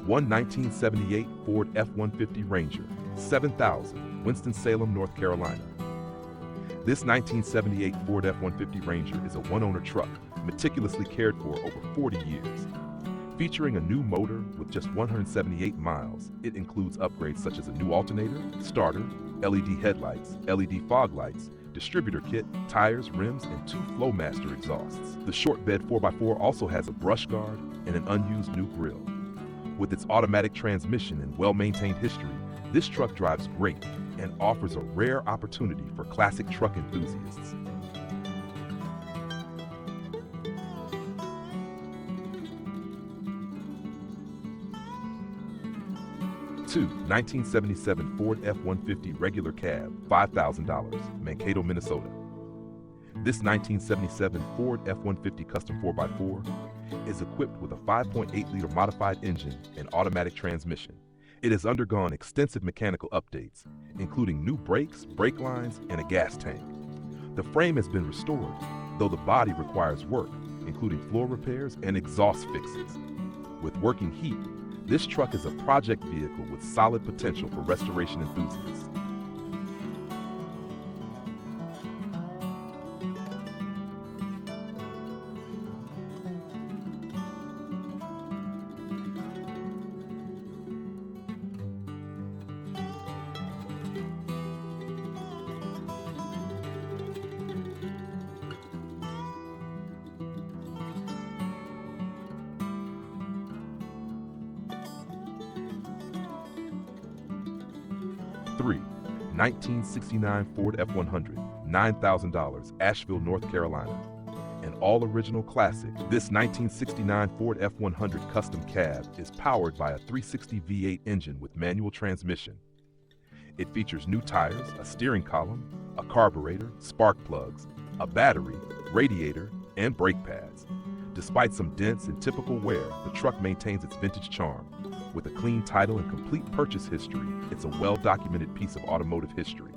One 1978 Ford F-150 Ranger, 7,000, Winston-Salem, North Carolina. This 1978 Ford F-150 Ranger is a one-owner truck, meticulously cared for over 40 years. Featuring a new motor with just 178 miles, it includes upgrades such as a new alternator, starter, LED headlights, LED fog lights, distributor kit, tires, rims, and 2 Flowmaster exhausts. The short bed 4x4 also has a brush guard and an unused new grille. With its automatic transmission and well-maintained history, this truck drives great and offers a rare opportunity for classic truck enthusiasts. 2. 1977 Ford F-150 regular cab, $5,000, Mankato, Minnesota. This 1977 Ford F-150 Custom 4x4 is equipped with a 5.8-liter modified engine and automatic transmission. It has undergone extensive mechanical updates, including new brakes, brake lines, and a gas tank. The frame has been restored, though the body requires work, including floor repairs and exhaust fixes. With working heat, this truck is a project vehicle with solid potential for restoration enthusiasts. Three, 1969 Ford F-100, $9,000, Asheville, North Carolina. An all-original classic, this 1969 Ford F-100 Custom Cab is powered by a 360 V8 engine with manual transmission. It features new tires, a steering column, a carburetor, spark plugs, a battery, radiator, and brake pads. Despite some dents and typical wear, the truck maintains its vintage charm. With a clean title and complete purchase history, it's a well-documented piece of automotive history.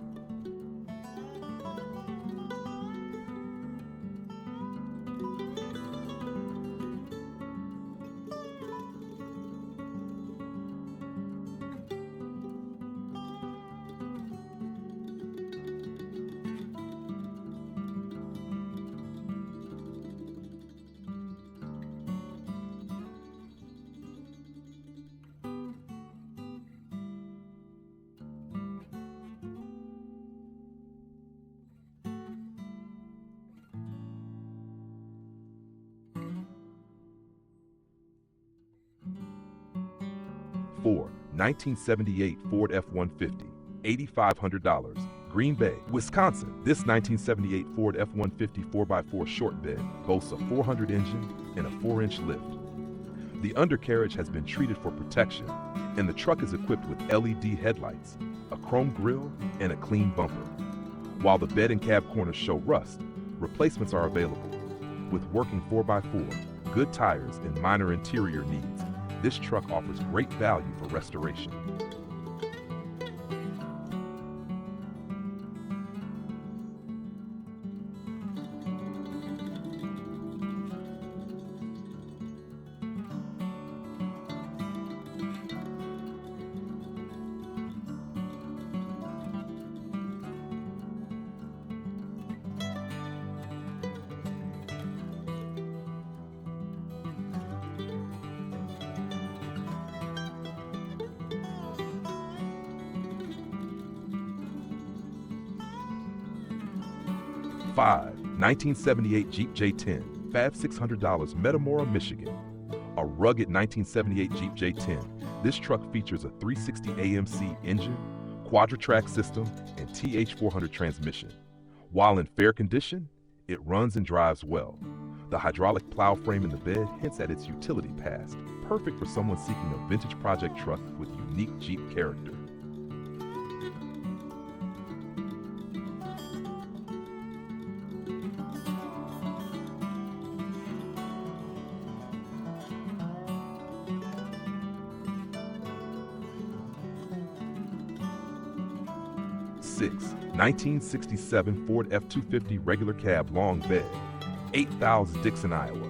Four, 1978 Ford F-150, $8,500, Green Bay, Wisconsin. This 1978 Ford F-150 4x4 short bed boasts a 400 engine and a 4-inch lift. The undercarriage has been treated for protection, and the truck is equipped with LED headlights, a chrome grille, and a clean bumper. While the bed and cab corners show rust, replacements are available. With working 4x4, good tires, and minor interior needs, this truck offers great value for restoration. Five, 1978 Jeep J10, $5,600, Metamora, Michigan. A rugged 1978 Jeep J10, this truck features a 360 AMC engine, quadra-track system, and TH400 transmission. While in fair condition, it runs and drives well. The hydraulic plow frame in the bed hints at its utility past, perfect for someone seeking a vintage project truck with unique Jeep character. 6, 1967 Ford F-250 regular cab long bed, 8,000, Dixon, Iowa.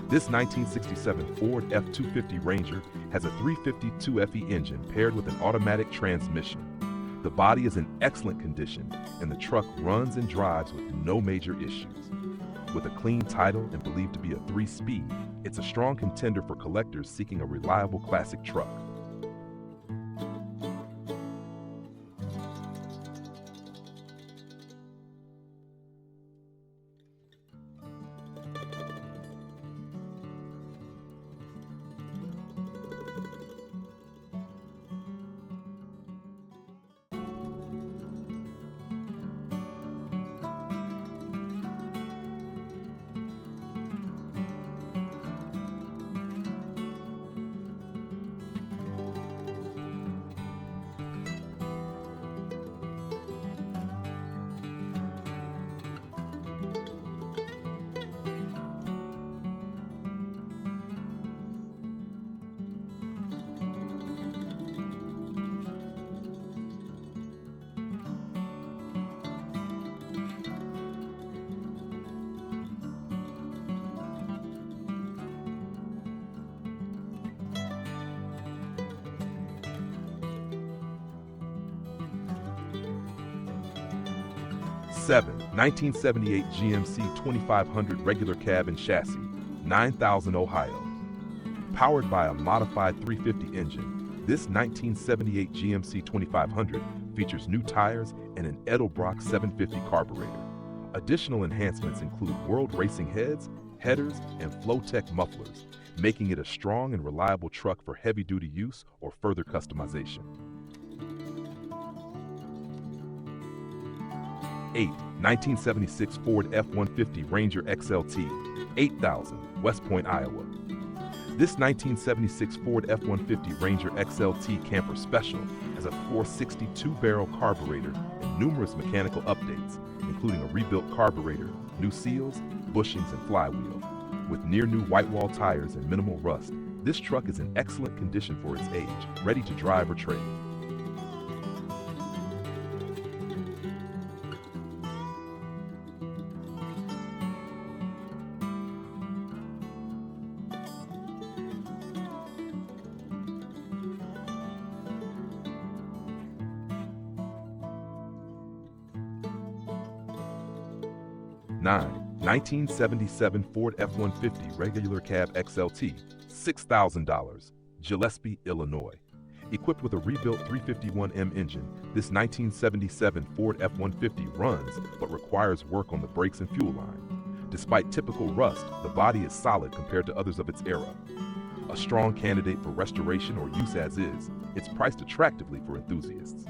This 1967 Ford F-250 Ranger has a 352 FE engine paired with an automatic transmission. The body is in excellent condition, and the truck runs and drives with no major issues. With a clean title and believed to be a 3-speed, it's a strong contender for collectors seeking a reliable classic truck. Seven, 1978 GMC 2500 regular cab and chassis, 9000 Ohio. Powered by a modified 350 engine, this 1978 GMC 2500 features new tires and an Edelbrock 750 carburetor. Additional enhancements include World Racing heads, headers, and Flowtech mufflers, making it a strong and reliable truck for heavy-duty use or further customization. 8, 1976 Ford F-150 Ranger XLT, 8000, West Point, Iowa. This 1976 Ford F-150 Ranger XLT Camper Special has a 462-barrel carburetor and numerous mechanical updates, including a rebuilt carburetor, new seals, bushings, and flywheel. With near-new white-wall tires and minimal rust, this truck is in excellent condition for its age, ready to drive or trade. 9, 1977 Ford F-150 Regular Cab XLT, $6,000, Gillespie, Illinois. Equipped with a rebuilt 351M engine, this 1977 Ford F-150 runs but requires work on the brakes and fuel line. Despite typical rust, the body is solid compared to others of its era. A strong candidate for restoration or use as is, it's priced attractively for enthusiasts.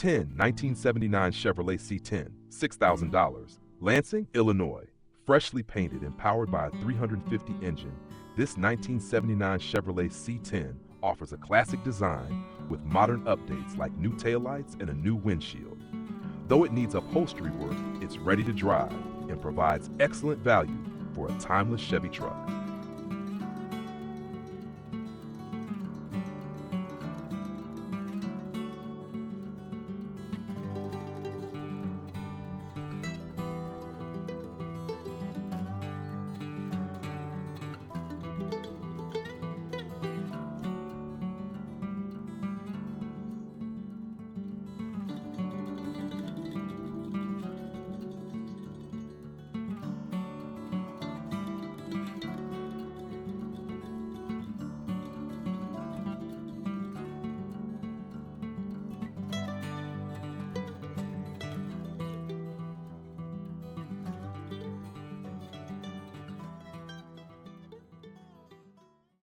Ten, 1979 Chevrolet C10, $6,000, Lansing, Illinois. Freshly painted and powered by a 350 engine, this 1979 Chevrolet C10 offers a classic design with modern updates like new taillights and a new windshield. Though it needs upholstery work, it's ready to drive and provides excellent value for a timeless Chevy truck.